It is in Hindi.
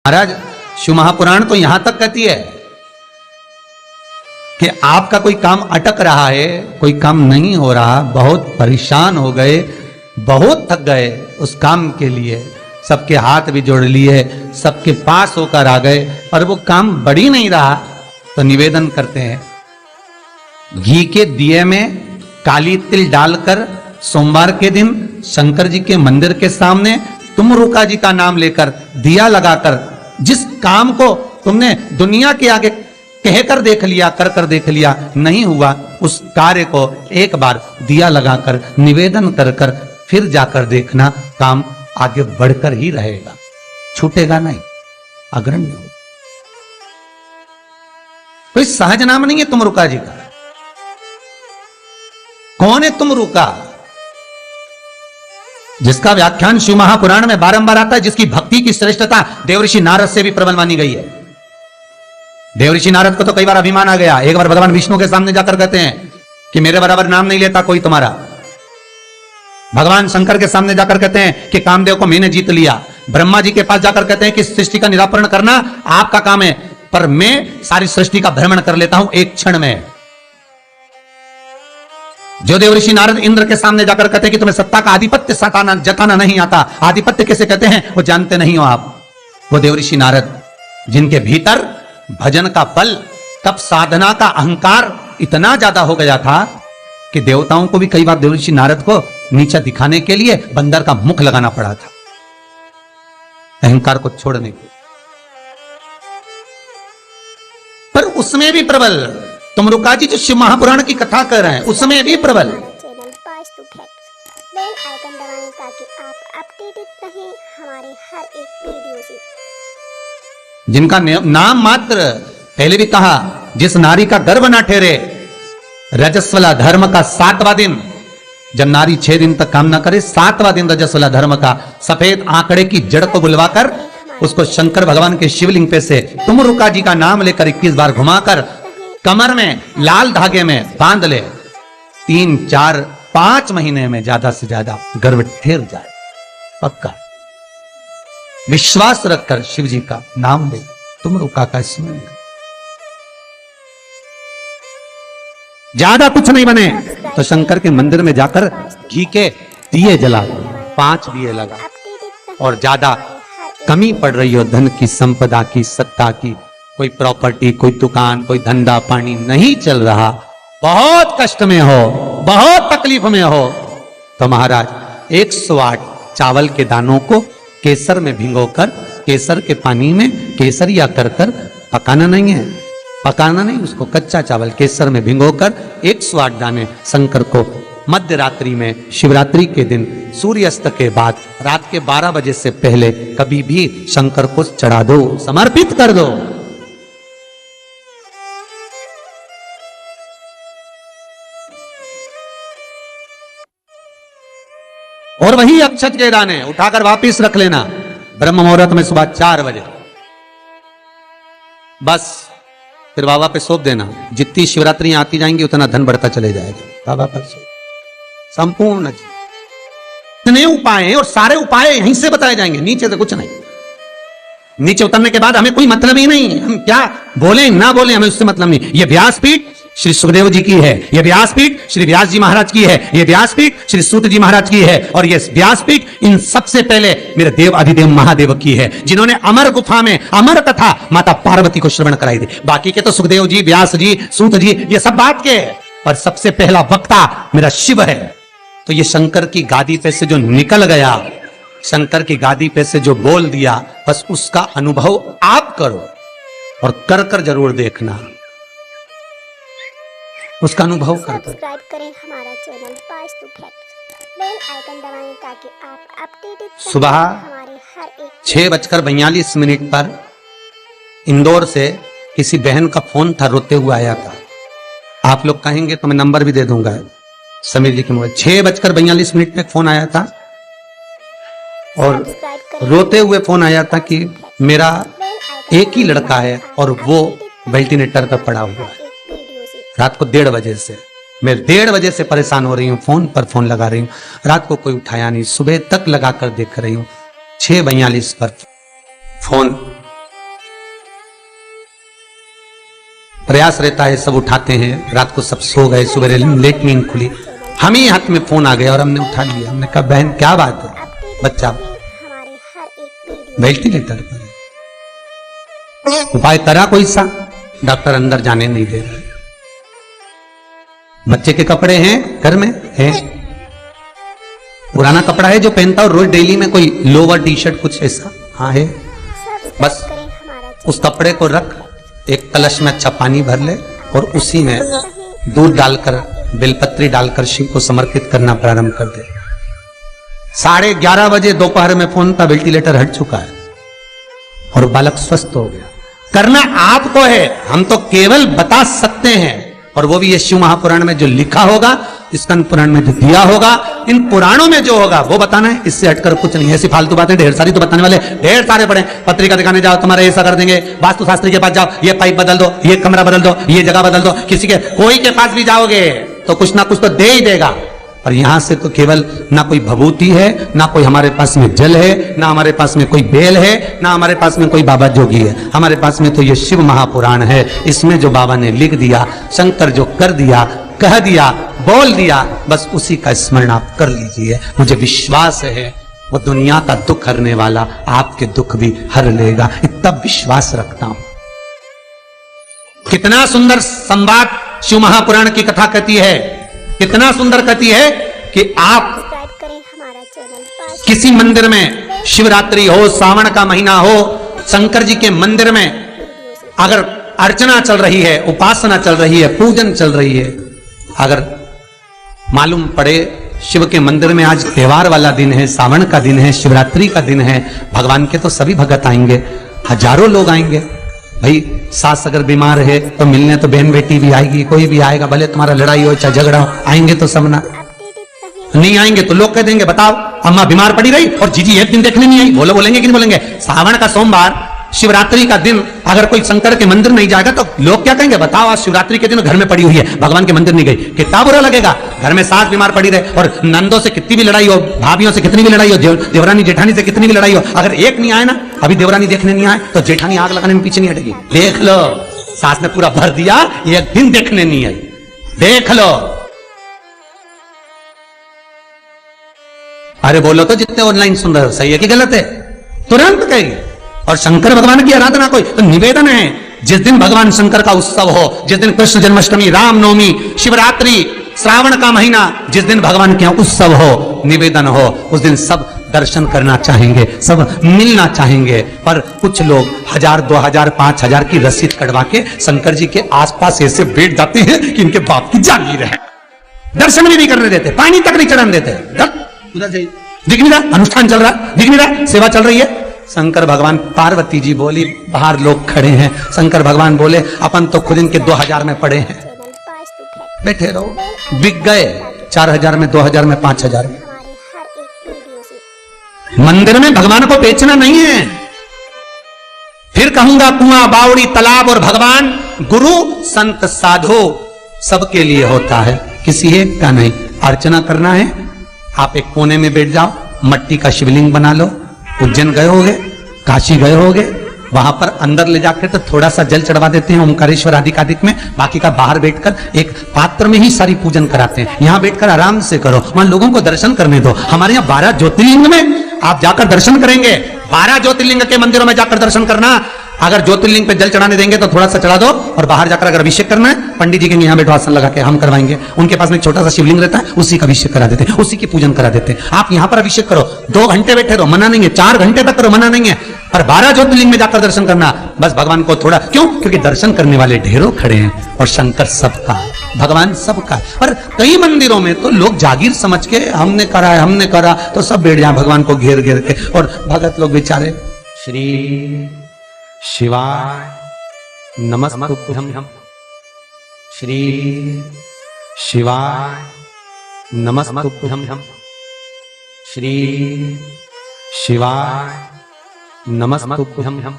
महाराज शिव महापुराण तो यहां तक कहती है कि आपका कोई काम अटक रहा है, कोई काम नहीं हो रहा, बहुत परेशान हो गए, बहुत थक गए उस काम के लिए, सबके हाथ भी जोड़ लिए, सबके पास होकर आ गए और वो काम बढ़ ही नहीं रहा, तो निवेदन करते हैं घी के दिए में काली तिल डालकर सोमवार के दिन शंकर जी के मंदिर के सामने तुम रुका जी का नाम लेकर दिया लगाकर, जिस काम को तुमने दुनिया के आगे कहकर देख लिया, कर देख लिया, नहीं हुआ, उस कार्य को एक बार दिया लगाकर निवेदन कर फिर जाकर देखना, काम आगे बढ़कर ही रहेगा, छूटेगा नहीं, अग्रण्य हो। कोई सहज नाम नहीं है तुम रुका जी का। कौन है तुम रुका? जिसका व्याख्यान शिव महापुराण में बारंबार आता है, जिसकी भक्ति की श्रेष्ठता देवऋषि नारद से भी प्रबल मानी गई है। देवऋषि नारद को तो कई बार अभिमान आ गया, एक बार भगवान विष्णु के सामने जाकर कहते हैं कि मेरे बराबर नाम नहीं लेता कोई तुम्हारा। भगवान शंकर के सामने जाकर कहते हैं कि कामदेव को मैंने जीत लिया। ब्रह्मा जी के पास जाकर कहते हैं कि सृष्टि का निराकरण करना आपका काम है, पर मैं सारी सृष्टि का भ्रमण कर लेता हूं एक क्षण में। जो देवऋषि नारद इंद्र के सामने जाकर कहते हैं कि तुम्हें सत्ता का आधिपत्य जताना नहीं आता, आधिपत्य कैसे कहते हैं वो जानते नहीं हो आप, वो देवऋषि नारद जिनके भीतर भजन का बल, तप साधना का अहंकार इतना ज्यादा हो गया था कि देवताओं को भी कई बार देवऋषि नारद को नीचा दिखाने के लिए बंदर का मुख लगाना पड़ा था, अहंकार को छोड़ने के। पर उसमें भी प्रबल तुम रुका जी जो शिव महापुराण की कथा कर रहे हैं, उसमें भी प्रबल। Channel pass to facts bell icon दबाएं ताकि आप अपडेटेड रहें हमारे हर एक वीडियो से। जिनका नाम मात्र, पहले भी कहा, जिस नारी का गर्भ ना ठहरे, रजस्वला धर्म का 7वां दिन, जब नारी 6 दिन तक काम ना करे, 7वां दिन रजस्वला धर्म का, सफेद आंकड़े की जड़ को बुलवाकर उसको शंकर भगवान के शिवलिंग पे से तुम रुका जी का नाम लेकर 21 बार घुमाकर कमर में लाल धागे में बांध ले, 3, 4, 5 महीने में ज्यादा से ज्यादा गर्भ ठहर जाए, पक्का। विश्वास रखकर शिव जी का नाम ले, तुम रुका का स्मरण। ज्यादा कुछ नहीं बने तो शंकर के मंदिर में जाकर घी के दिए जला, 5 दिए लगा, और ज्यादा कमी पड़ रही हो धन की, संपदा की, सत्ता की, कोई प्रॉपर्टी, कोई दुकान, कोई धंधा पानी नहीं चल रहा, बहुत कष्ट में हो, बहुत तकलीफ में हो, तो महाराज 108 चावल के दानों को केसर में भिगोकर, केसर के पानी में केसरिया कर पकाना नहीं है, पकाना नहीं, उसको कच्चा चावल केसर में भिगोकर 108 दाने शंकर को मध्य रात्रि में, शिवरात्रि के दिन सूर्यास्त के बाद, रात के 12 बजे से पहले कभी भी शंकर को चढ़ा दो, समर्पित कर दो। और वही अक्षत के दाने उठाकर वापिस रख लेना ब्रह्म मुहूर्त में सुबह 4 बजे, बस फिर बाबा पे सौंप देना। जितनी शिवरात्रियां आती जाएंगी उतना धन बढ़ता चले जाएगा, बाबा पर संपूर्ण। इतने उपाय हैं और सारे उपाय यहीं से बताए जाएंगे, नीचे से कुछ नहीं। नीचे उतरने के बाद हमें कोई मतलब ही नहीं, हम क्या बोले ना बोले हमें उससे मतलब नहीं। ये व्यासपीठ श्री सुखदेव जी की है, ये व्यासपीठ श्री व्यास जी महाराज की है, ये व्यासपीठ श्री सूत जी महाराज की है, और ये व्यासपीठ इन सबसे पहले मेरे देव अधिदेव महादेव की है, जिन्होंने अमर गुफा में अमर कथा माता पार्वती को श्रवण कराई थी। बाकी के तो सुखदेव जी, व्यास जी, सूत जी, ये सब बात के है, पर सबसे पहला वक्ता मेरा शिव है। तो ये शंकर की गादी पे से जो निकल गया, शंकर की गादी पे से जो बोल दिया, बस उसका अनुभव आप करो और कर जरूर देखना, उसका अनुभव कर। सब्सक्राइब करें हमारा channel pass to facts, bell icon दबाएं ताकि आप अपडेटेड सुबह हमारे हर एक 6:42 पर इंदौर से किसी बहन का फोन था, रोते हुए आया था। आप लोग कहेंगे तो मैं नंबर भी दे दूंगा, समीर जी के मोबाइल। 6:42 पे फोन आया था और रोते हुए फोन आया था कि मेरा एक ही लड़का है और वो वेंटिलेटर पर पड़ा हुआ है। रात को 1:30 बजे से मैं 1:30 बजे से परेशान हो रही हूँ, फोन पर फोन लगा रही हूँ, रात को कोई उठाया नहीं, सुबह तक लगा कर देख रही हूँ। 6:42 पर फोन प्रयास रहता है, सब उठाते हैं, रात को सब सो गए, सुबह लेट नींद खुली, हम ही हाथ में फोन आ गया और हमने उठा लिया। हमने कहा बहन क्या बात है, बच्चा हमारे हर एक वीडियो वेंटिलेटर पर है, उपाय करा कोई सा? डॉक्टर अंदर जाने नहीं दे रहा। बच्चे के कपड़े हैं घर में है, पुराना कपड़ा है जो पहनता हो रोज डेली में, कोई लोअर टी शर्ट कुछ ऐसा? हाँ है। बस उस कपड़े को रख, एक कलश में अच्छा पानी भर ले और उसी में दूध डालकर, बेलपत्री डालकर शिव को समर्पित करना प्रारंभ कर दे। 11:30 बजे दोपहर में फोन था, वेंटिलेटर हट चुका है और बालक स्वस्थ हो गया। करना आपको है, हम तो केवल बता सकते हैं, और वो भी ये शिव महापुराण में जो लिखा होगा, स्कंद पुराण में जो दिया होगा, इन पुराणों में जो होगा वो बताना है, इससे हटकर कुछ नहीं। ऐसी फालतू बातें ढेर सारी तो बताने वाले ढेर सारे पड़े। पत्रिका दिखाने जाओ, तुम्हारे ऐसा कर देंगे, वास्तुशास्त्री के पास जाओ, ये पाइप बदल दो, ये कमरा बदल दो, ये जगह बदल दो, किसी के कोई के पास भी जाओगे तो कुछ ना कुछ तो दे ही देगा। और यहां से तो केवल ना कोई भभूति है, ना कोई हमारे पास में जल है, ना हमारे पास में कोई बेल है, ना हमारे पास में कोई बाबा जोगी है। हमारे पास में तो ये शिव महापुराण है। इसमें जो बाबा ने लिख दिया, शंकर जो कर दिया, कह दिया, बोल दिया, बस उसी का स्मरण आप कर लीजिए। मुझे विश्वास है वो दुनिया का दुख हरने वाला आपके दुख भी हर लेगा, इतना विश्वास रखता हूं। कितना सुंदर संवाद शिव महापुराण की कथा कहती है, कितना सुंदर कहती है कि आप सब्सक्राइब करें हमारा चैनल। किसी मंदिर में शिवरात्रि हो, सावन का महीना हो, शंकर जी के मंदिर में अगर अर्चना चल रही है, उपासना चल रही है, पूजन चल रही है, अगर मालूम पड़े शिव के मंदिर में आज त्योहार वाला दिन है, सावन का दिन है, शिवरात्रि का दिन है, भगवान के तो सभी भगत आएंगे, हजारों लोग आएंगे। भाई सास अगर बीमार है तो मिलने तो बहन बेटी भी आएगी, कोई भी आएगा, भले तुम्हारा लड़ाई हो चाहे झगड़ा हो, आएंगे तो सब ना। नहीं आएंगे तो लोग कह देंगे बताओ अम्मा बीमार पड़ी रही और जीजी एक दिन देखने नहीं आई, बोलेंगे कि नहीं बोलेंगे? सावन का सोमवार, शिवरात्रि का दिन अगर कोई शंकर के मंदिर नहीं जाएगा तो लोग क्या कहेंगे? बताओ आज शिवरात्रि के दिन घर में पड़ी हुई है, भगवान के मंदिर नहीं गई, कितना बुरा लगेगा। घर में सास बीमार पड़ी रहे और नंदों से कितनी भी लड़ाई हो, भाभियों से कितनी भी लड़ाई हो, देवरानी जेठानी से कितनी भी लड़ाई हो, अगर एक नहीं आए ना, अभी देवरानी देखने नहीं आए तो जेठानी आग लगाने में पीछे नहीं हटेगी। देख लो, सास ने पूरा भर दिया, एक दिन देखने नहीं आई, देख लो। अरे बोलो तो जितने ऑनलाइन सुन रहे हो, सही है कि गलत है? तुरंत कहेगी। और शंकर भगवान की आराधना कोई तो निवेदन है, जिस दिन भगवान शंकर का उत्सव हो, जिस दिन कृष्ण जन्माष्टमी, रामनवमी, शिवरात्रि, श्रावण का महीना, जिस दिन भगवान के यहाँ उत्सव हो, निवेदन हो, उस दिन सब दर्शन करना चाहेंगे, सब मिलना चाहेंगे। पर कुछ लोग 1000, 2000, 5000 की रसीद कटवा के शंकर जी के आसपास ऐसे बैठ जाते हैं कि इनके बाप की जागीर है, दर्शन भी नहीं करने देते, पानी तक नहीं चढ़ाने देते। दिख नहीं रहा अनुष्ठान चल रहा, दिख नहीं रहा सेवा चल रही है। शंकर भगवान, पार्वती जी बोली, बाहर लोग खड़े हैं, शंकर भगवान बोले अपन तो खुद इनके 2000 में पड़े हैं, बैठे रहो, बिक गए 4000 में, 2000 में, 5000 में। मंदिर में भगवान को बेचना नहीं है। फिर कहूंगा कुआं, बावड़ी, तालाब और भगवान, गुरु, संत, साधु सबके लिए होता है, किसी एक का नहीं। अर्चना करना है, आप एक कोने में बैठ जाओ, मट्टी का शिवलिंग बना लो। उज्जैन गए होगे, काशी गए होगे, वहां पर अंदर ले जाकर तो थोड़ा सा जल चढ़वा देते हैं ओमकारेश्वर आदिकादिक में, बाकी का बाहर बैठकर एक पात्र में ही सारी पूजन कराते हैं। यहां बैठकर आराम से करो, वहां लोगों को दर्शन करने दो। हमारे यहाँ 12 ज्योतिर्लिंग में आप जाकर दर्शन करेंगे, 12 ज्योतिर्लिंग के मंदिरों में जाकर दर्शन करना। अगर ज्योतिर्लिंग पे जल चढ़ाने देंगे तो थोड़ा सा चढ़ा दो, और बाहर जाकर अगर अभिषेक करना है, पंडित जी के यहाँ बैठो आसन लगा के, हम करवाएंगे। उनके पास में एक छोटा सा शिवलिंग रहता है, उसी का अभिषेक करा देते हैं, उसी की पूजन करा देते हैं। आप यहाँ पर अभिषेक करो, 2 घंटे बैठे रहो, मना नहीं है, 4 घंटे तक करो, मना नहीं है, पर 12 ज्योतिर्लिंग में जाकर दर्शन करना। बस भगवान को थोड़ा क्यों? क्योंकि दर्शन करने वाले ढेरों खड़े हैं और शंकर सबका, भगवान सबका। पर कई मंदिरों में तो लोग जागीर समझ के हमने करा है, हमने करा, तो सब बैठ जाए भगवान को घेर घेर के, और भगत लोग बेचारे श्री शिवाय नमस्तुभ्यं, श्री शिवाय नमस्तुभ्यं, श्री शिवाय नमस्तुभ्यं।